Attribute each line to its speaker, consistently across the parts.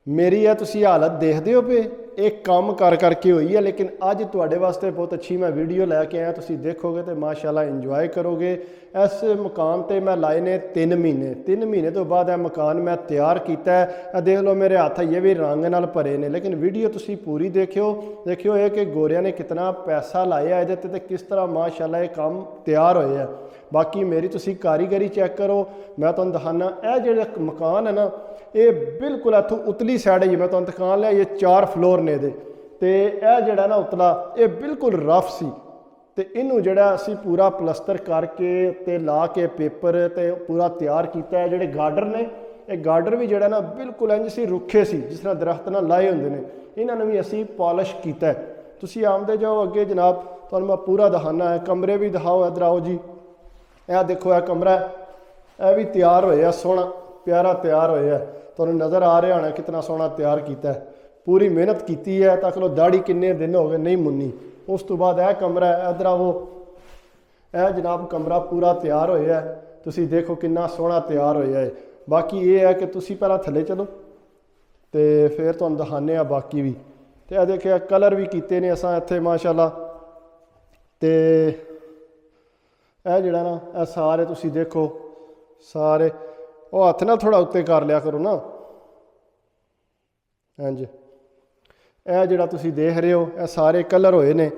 Speaker 1: मेरी है तुसी हालत देखते हो पे एक काम कर करके हुई है, लेकिन अज तुहाडे वास्ते बहुत अच्छी मैं वीडियो लैके आया। तुसी देखोगे तो माशाल्लाह इंजॉय करोगे। इस मकान ते मैं लाए ने 3 महीने। 3 महीने तो बाद यह मकान मैं तैयार किया है। देख लो मेरे हाथ ये भी रंग नाल भरे ने, लेकिन वीडियो तुसी पूरी देखियो ये कि गोरिया ने कितना पैसा लाया ये ते किस तरह माशाल्लाह ये काम तैयार होया है। बाकी मेरी तुसी कारीगरी चेक करो, मैं तुहानू दिखाना। यह जो मकान है ना, ये बिल्कुल इतों उतली साइड ही मैं तुहानू दिखा लिया। ये 4 फ्लोर ने दे ते यह जड़ा ना उतला ये बिल्कुल रफ सी ते इनू जड़ा असी पूरा प्लस्तर करके ते ला के पेपर ते पूरा तैयार किया है। जेडे गार्डर ने ये गार्डर भी जड़ा ना बिल्कुल इंज सी रुखे सी जिस तरह दरख्त ना लाए होंदे ने, इन्होंने भी असी पॉलिश किया है। तुसी आमदे जाओ अगे जनाब, तुहानू मैं पूरा दिखाना है। कमरे भी दिखाओ, इधर आओ जी। यह देखो यह कमरा यह भी तैयार होया, सोहना प्यारा तैयार होया। तुहानू नज़र आ रहा होना कितना सोहना तैयार किया है। पूरी मेहनत की है। तक लो दाड़ी किन्ने दिन हो गए नहीं मुन्नी। उस तो बाद यह कमरा है, इधर आओ। यह जनाब कमरा पूरा तैयार होया है। तुसी देखो कितना सोहना तैयार होया है। बाकी ये है कि तुसी पहला थले चलो तो फिर तुहानू दिखाने आ बाकी भी। तो यह देखिए कलर भी किए ने असां इत्थे माशाल्लाह। तो यह जड़ा ना यह सारे तुसी देखो सारे वो हथ ना थोड़ा उत्ते कर लिया करो ना। हाँ जी, यह जड़ा तुसी देख रहे हो यह सारे कलर होए ने।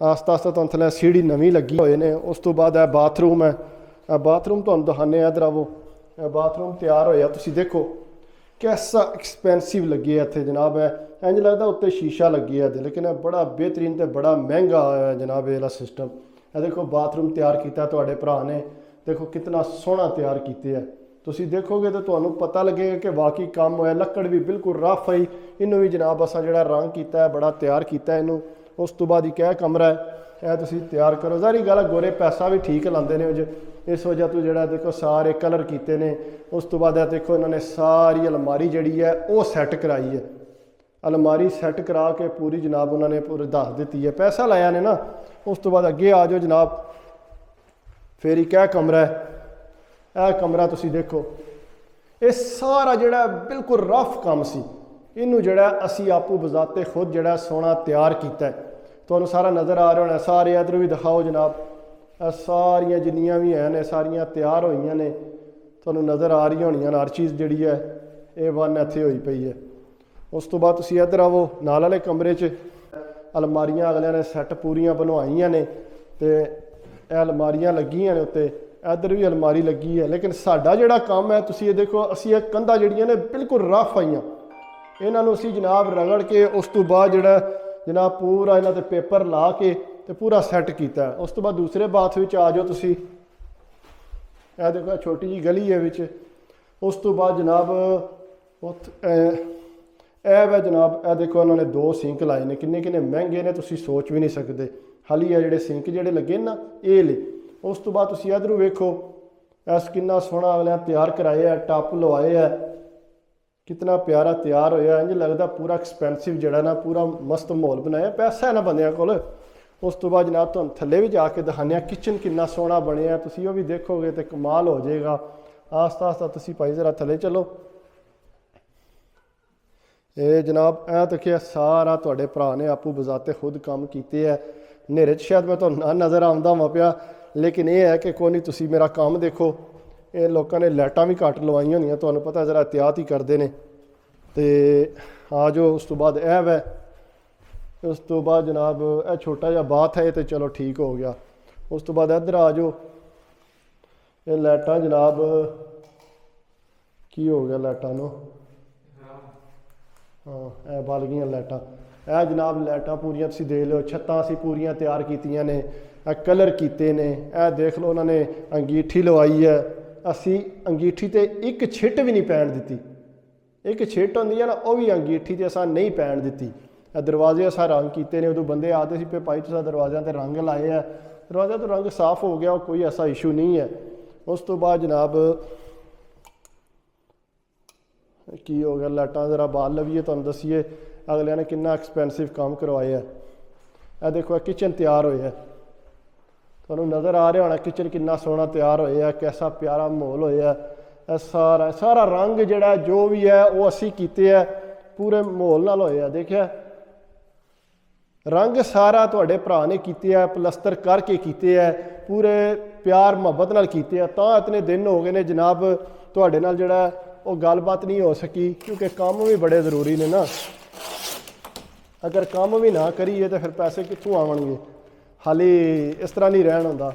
Speaker 1: आस्ता आस्ता तुहानू थल्ले सीढ़ी नवीं लगी होए ने। उस तो बाद यह बाथरूम है। बाथरूम तुहानू दिखाने इधर आवो। बाथरूम तैयार होया, तुसी देखो कैसा एक्सपेंसिव लगी है इत्थे जनाब। है इंज लगता उत्ते शीशा लगी है, लेकिन यह बड़ा बेहतरीन तो बड़ा महंगा है जनाब ये सिस्टम। यह देखो बाथरूम तैयार किया तुहाडे भरा ने, देखो कितना सोहना तैयार किया है। तुसी देखोगे तो तुहानू पता लगेगा कि वाकई काम होया। लकड़ भी बिल्कुल रफ आई। इनू भी जनाब असा जो रंग किया है बड़ा तैयार किया है इनू। उस तो बाद एक कमरा है यह तुसी तैयार करो। सारी गल गोरे पैसा भी ठीक लाते हैं इस वजह तो जोड़ा देखो सारे कलर किए ने। उस तो बाद देखो इन्होंने सारी अलमारी जी है वो सैट कराई है। अलमारी सैट करा के पूरी जनाब उन्होंने पूरी दस दी है, पैसा लाया ने ना। उस तो बाद अगे आ जाओ जनाब। फिर एक कमरा है, यह कमरा तुसी देखो ये सारा जोड़ा बिल्कुल रफ काम सी। इनू जोड़ा असी आपू बजाते खुद जोड़ा सोहना तैयार किया है। तुहानू सारा नज़र आ रहा होना। सारे इधर भी दिखाओ जनाब। सारिया जिन्नियां भी हैं सारिया तैयार हुई ने। तुहानू नज़र आ रही होनी हर चीज़ जी है ये वन इत्थे हुई पई है। उस तो बाद तुसी इधर आवो नाल वाले कमरे च। अलमारियां अगलियां ने सैट पूरियां बनवाइयां ने ते अलमारियां लगियां ने उत्ते। इधर भी अलमारी लगी है, लेकिन साडा जिहड़ा काम है तुसी ये देखो असी ये कंधा जिहड़ियां ने बिल्कुल रफ आईयां। इन्हों असी जनाब रगड़ के उस तो बाद जिहड़ा जनाब पूरा इन्हां ते पेपर ला के ते पूरा सैट किया। उस तो बाद दूसरे बाथ विच आ जाओ तुसी। यह देखो छोटी जी गली है विच। उस तो बाद जनाब वह जनाब यह देखो इन्होंने 2 सिंक लाए ने। किन्ने किन्ने महंगे ने तुसी सोच भी नहीं सकते। हाली है जोड़े सिंक जोड़े लगे ना ये ले। उस तो बाद तुसी इधरों वेखो इस कितना सोहना अगलिया तैयार कराया है। टप लवाए है, कितना प्यारा तैयार होया। इंज लगता पूरा एक्सपेंसिव जड़ा ना पूरा मस्त माहौल बनाया, पैसा है ना बंदियां कोल। उस तो बाद जनाब तुहानू थल्ले भी जाके दिखाने किचन कितना सोहना बनया। तुसी वो भी देखोगे तो कमाल हो जाएगा। आस्ता आस्ता तुसी भाई जरा थल्ले चलो। ये जनाब ऐ देखिए सारा तुहाडे भरा ने आपू बजाते खुद काम किए है। नेरे च शायद मैं तुहानू ना नज़र आउंदा होवां पिया, लेकिन यह है कि कोई नहीं तुसी मेरा काम देखो। ये लोगों ने लाइटां भी घट लवाई होंदियां, तुहानू पता जरा एहतियात ही करते हैं। तो आ जाओ। उस तो बाद यह वै। उस तो बाद जनाब यह छोटा जिहा बाथ है तो चलो ठीक हो गया। उस तो बाद इधर आ जाओ। ये लाइटां जनाब की हो गया लाइटां नू, हाँ यह बल गई लाइटां। यह जनाब लाइटां पूरियां तुसीं देख लो। छत्तां असीं पूरियां तैयार कीतियां ने, कलर किए ने। यह देख लो उन्होंने अंगीठी लवाई है। असी अंगीठी ते एक छिट भी नहीं पैण दी। एक छिट होंदी है ना वह भी अंगीठी ते असां नहीं पैण दी। दरवाजे असां रंग किए ने। उदों बंदे आते सी भाई तुसां दरवाज़ों ते रंग लाए है। दरवाज़ा तो रंग साफ हो गया, कोई ऐसा इशू नहीं है। उस तो बाद जनाब की हो गया लाइटां जरा बाल लवीए तुहानू दसीए अगलिया ने कितना एक्सपेंसिव काम करवाया। यह देखो किचन तैयार होया। तुहानू नज़र आ रहा होना किचन कितना सोहना तैयार होया, कैसा प्यारा माहौल होया। सारा सारा रंग जिहड़ा जो भी है वो असी कीते है। ਪੂਰੇ ਮਾਹੌਲ ਨਾਲ ਹੋਏ ਆ। ਦੇਖਿਆ ਰੰਗ ਸਾਰਾ ਤੁਹਾਡੇ ਭਰਾ ਨੇ ਕੀਤੇ ਆ, ਪਲਸਤਰ ਕਰਕੇ ਕੀਤੇ ਆ, ਪੂਰੇ ਪਿਆਰ ਮੁਹੱਬਤ ਨਾਲ ਕੀਤੇ ਆ। ਤਾਂ ਇਤਨੇ ਦਿਨ ਹੋ ਗਏ ਨੇ ਜਨਾਬ ਤੁਹਾਡੇ ਨਾਲ ਜਿਹੜਾ ਉਹ ਗੱਲਬਾਤ ਨਹੀਂ ਹੋ ਸਕੀ, ਕਿਉਂਕਿ ਕੰਮ ਵੀ ਬੜੇ ਜ਼ਰੂਰੀ ਨੇ ਨਾ। ਅਗਰ ਕੰਮ ਵੀ ਨਾ ਕਰੀਏ ਤਾਂ ਫਿਰ ਪੈਸੇ ਕਿੱਥੋਂ ਆਉਣਗੇ। ਹਾਲੀ ਇਸ ਤਰ੍ਹਾਂ ਨਹੀਂ ਰਹਿਣ ਹੁੰਦਾ।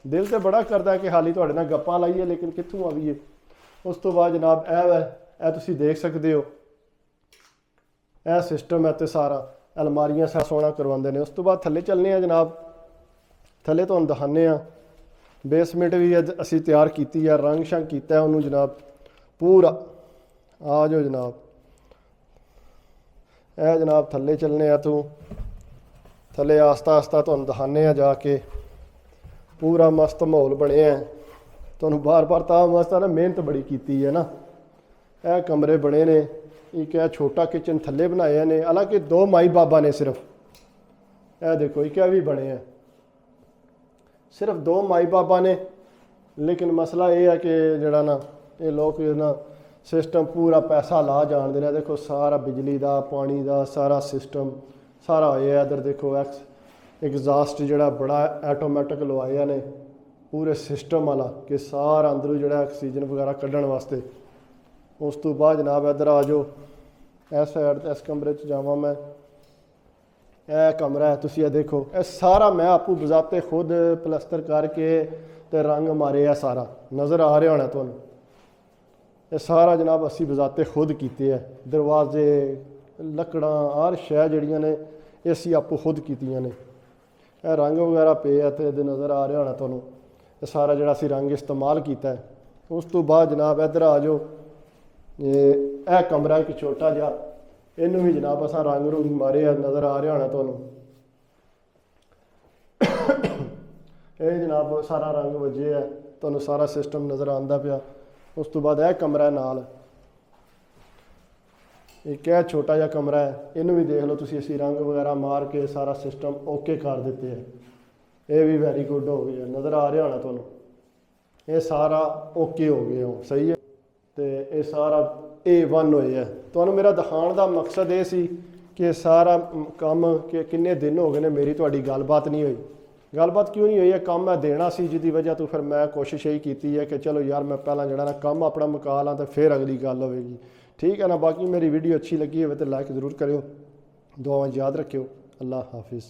Speaker 1: ਦਿਲ ਤੇ ਬੜਾ ਕਰਦਾ ਕਿ ਹਾਲੀ ਤੁਹਾਡੇ ਨਾਲ ਗੱਪਾਂ ਲਾਈਏ, ਲੇਕਿਨ ਕਿੱਥੋਂ ਆਵੀਏ। ਉਸ ਤੋਂ ਬਾਅਦ ਜਨਾਬ ਇਹ ਤੁਸੀਂ ਦੇਖ ਸਕਦੇ ਹੋ, ਇਹ ਸਿਸਟਮ ਹੈ ਤੇ ਸਾਰਾ ਅਲਮਾਰੀਆਂ ਸਾਰਾ ਸੋਹਣਾ ਕਰਵਾਉਂਦੇ ਨੇ। ਉਸ ਤੋਂ ਬਾਅਦ ਥੱਲੇ ਚੱਲਨੇ ਆ ਜਨਾਬ, ਥੱਲੇ ਤੁਹਾਨੂੰ ਦਿਖਾਉਂਦੇ ਆ। ਬੇਸਮੈਂਟ ਵੀ ਅੱਜ ਅਸੀਂ ਤਿਆਰ ਕੀਤੀ ਆ, ਰੰਗ ਸ਼ੰਗ ਕੀਤਾ ਉਹਨੂੰ ਜਨਾਬ ਪੂਰਾ। ਆ ਜਾਓ ਜਨਾਬ, ਇਹ ਜਨਾਬ ਥੱਲੇ ਚੱਲਨੇ ਆ। ਤੂੰ ਥੱਲੇ ਆਸਤਾ ਆਸਤਾ ਤੁਹਾਨੂੰ ਦਿਖਾਉਂਦੇ ਆ ਜਾ ਕੇ। ਪੂਰਾ ਮਸਤ ਮਾਹੌਲ ਬਣਿਆ ਤੁਹਾਨੂੰ ਬਾਰ-ਬਾਰ ਤਾਂ ਮਸਤ ਆ ਨਾ, ਮਿਹਨਤ ਬੜੀ ਕੀਤੀ ਹੈ ਨਾ। ਇਹ ਕਮਰੇ ਬਣੇ ਨੇ, ਇੱਕ ਇਹ ਛੋਟਾ ਕਿਚਨ ਥੱਲੇ ਬਣਾਇਆ ਨੇ, ਹਾਲਾਂਕਿ 2 ਮਾਈ ਬਾਬਾ ਨੇ ਸਿਰਫ। ਇਹ ਦੇਖੋ ਇੱਕ ਵੀ ਬਣੇ ਆ, ਸਿਰਫ 2 ਮਾਈ ਬਾਬਾ ਨੇ। ਲੇਕਿਨ ਮਸਲਾ ਇਹ ਹੈ ਕਿ ਜਿਹੜਾ ਨਾ ਇਹ ਲੋਕ ਨਾ ਸਿਸਟਮ ਪੂਰਾ ਪੈਸਾ ਲਾ ਜਾਣਦੇ ਨੇ। ਦੇਖੋ ਸਾਰਾ ਬਿਜਲੀ ਦਾ ਪਾਣੀ ਦਾ ਸਾਰਾ ਸਿਸਟਮ ਸਾਰਾ ਹੋਇਆ। ਇੱਧਰ ਦੇਖੋ ਐਗਜ਼ਾਸਟ ਜਿਹੜਾ ਬੜਾ ਆਟੋਮੈਟਿਕ ਲਵਾਇਆ ਨੇ, ਪੂਰੇ ਸਿਸਟਮ ਵਾਲਾ ਕਿ ਸਾਰਾ ਅੰਦਰੋਂ ਜਿਹੜਾ ਆਕਸੀਜਨ ਵਗੈਰਾ ਕੱਢਣ ਵਾਸਤੇ। ਉਸ ਤੋਂ ਬਾਅਦ ਜਨਾਬ ਇੱਧਰ ਆ ਜਾਓ, ਇਸ ਸਾਈਡ ਇਸ ਕਮਰੇ 'ਚ ਜਾਵਾਂ ਮੈਂ। ਇਹ ਕਮਰਾ ਹੈ, ਤੁਸੀਂ ਇਹ ਦੇਖੋ, ਇਹ ਸਾਰਾ ਮੈਂ ਆਪੂ ਬਜ਼ਾਤੇ ਖੁਦ ਪਲਸਤਰ ਕਰਕੇ ਤੇ ਰੰਗ ਮਾਰਿਆ। ਸਾਰਾ ਨਜ਼ਰ ਆ ਰਿਹਾ ਹੋਣਾ ਤੁਹਾਨੂੰ। ਇਹ ਸਾਰਾ ਜਨਾਬ ਅਸੀਂ ਬਜ਼ਾਤੇ ਖੁਦ ਕੀਤੇ ਹੈ। ਦਰਵਾਜ਼ੇ, ਲੱਕੜਾਂ, ਹਰ ਸ਼ੈ ਜਿਹੜੀਆਂ ਨੇ ਇਹ ਅਸੀਂ ਆਪੂ ਖੁਦ ਕੀਤੀਆਂ ਨੇ। ਇਹ ਰੰਗ ਵਗੈਰਾ ਪਏ ਆ ਤੇ ਇਹਦੇ ਨਜ਼ਰ ਆ ਰਿਹਾ ਹੋਣਾ ਤੁਹਾਨੂੰ। ਇਹ ਸਾਰਾ ਜਿਹੜਾ ਅਸੀਂ ਰੰਗ ਇਸਤੇਮਾਲ ਕੀਤਾ ਹੈ। ਉਸ ਤੋਂ ਬਾਅਦ ਜਨਾਬ ਇੱਧਰ ਆ ਜਾਓ, ਇਹ ਕਮਰਾ ਇੱਕ ਛੋਟਾ ਜਿਹਾ, ਇਹਨੂੰ ਵੀ ਜਨਾਬ ਅਸਾਂ ਰੰਗ ਰੂੰਗ ਮਾਰੇ ਆ, ਨਜ਼ਰ ਆ ਰਿਹਾ ਹੋਣਾ ਤੁਹਾਨੂੰ। ਇਹ ਜਨਾਬ ਸਾਰਾ ਰੰਗ ਵੱਜੇ ਆ, ਤੁਹਾਨੂੰ ਸਾਰਾ ਸਿਸਟਮ ਨਜ਼ਰ ਆਉਂਦਾ ਪਿਆ। ਉਸ ਤੋਂ ਬਾਅਦ ਇਹ ਕਮਰਾ ਨਾਲ, ਇੱਕ ਇਹ ਛੋਟਾ ਜਿਹਾ ਕਮਰਾ ਹੈ, ਇਹਨੂੰ ਵੀ ਦੇਖ ਲਓ ਤੁਸੀਂ। ਅਸੀਂ ਰੰਗ ਵਗੈਰਾ ਮਾਰ ਕੇ ਸਾਰਾ ਸਿਸਟਮ ਓਕੇ ਕਰ ਦਿੱਤੇ ਹੈ। ਇਹ ਵੀ ਵੈਰੀ ਗੁੱਡ ਹੋ ਗਿਆ, ਨਜ਼ਰ ਆ ਰਿਹਾ ਹੋਣਾ ਤੁਹਾਨੂੰ। ਇਹ ਸਾਰਾ ਓਕੇ ਹੋ ਗਿਆ, ਸਹੀ ਹੈ। ਤੇ ਇਹ ਸਾਰਾ A1 ਹੋਇਆ। ਤੁਹਾਨੂੰ ਮੇਰਾ ਦਿਖਾਉਣ ਦਾ ਮਕਸਦ ਇਹ ਸੀ ਕਿ ਸਾਰਾ ਕੰਮ ਕਿ ਕਿੰਨੇ ਦਿਨ ਹੋ ਗਏ ਨੇ ਮੇਰੀ ਤੁਹਾਡੀ ਗੱਲਬਾਤ ਨਹੀਂ ਹੋਈ। ਗੱਲਬਾਤ ਕਿਉਂ ਨਹੀਂ ਹੋਈ? ਇਹ ਕੰਮ ਮੈਂ ਦੇਣਾ ਸੀ, ਜਿਹਦੀ ਵਜ੍ਹਾ ਤੋਂ ਫਿਰ ਮੈਂ ਕੋਸ਼ਿਸ਼ ਇਹੀ ਕੀਤੀ ਹੈ ਕਿ ਚਲੋ ਯਾਰ ਮੈਂ ਪਹਿਲਾਂ ਜਿਹੜਾ ਨਾ ਕੰਮ ਆਪਣਾ ਮੁਕਾ ਲਾਂ ਤੇ ਫਿਰ ਅਗਲੀ ਗੱਲ ਹੋਵੇਗੀ। ਠੀਕ ਹੈ ਨਾ। ਬਾਕੀ ਮੇਰੀ ਵੀਡੀਓ ਅੱਛੀ ਲੱਗੀ ਹੋਵੇ ਤਾਂ ਲਾਈਕ ਜ਼ਰੂਰ ਕਰਿਓ, ਦੁਆਵਾਂ ਯਾਦ ਰੱਖਿਓ। ਅੱਲਾ ਹਾਫਿਜ਼।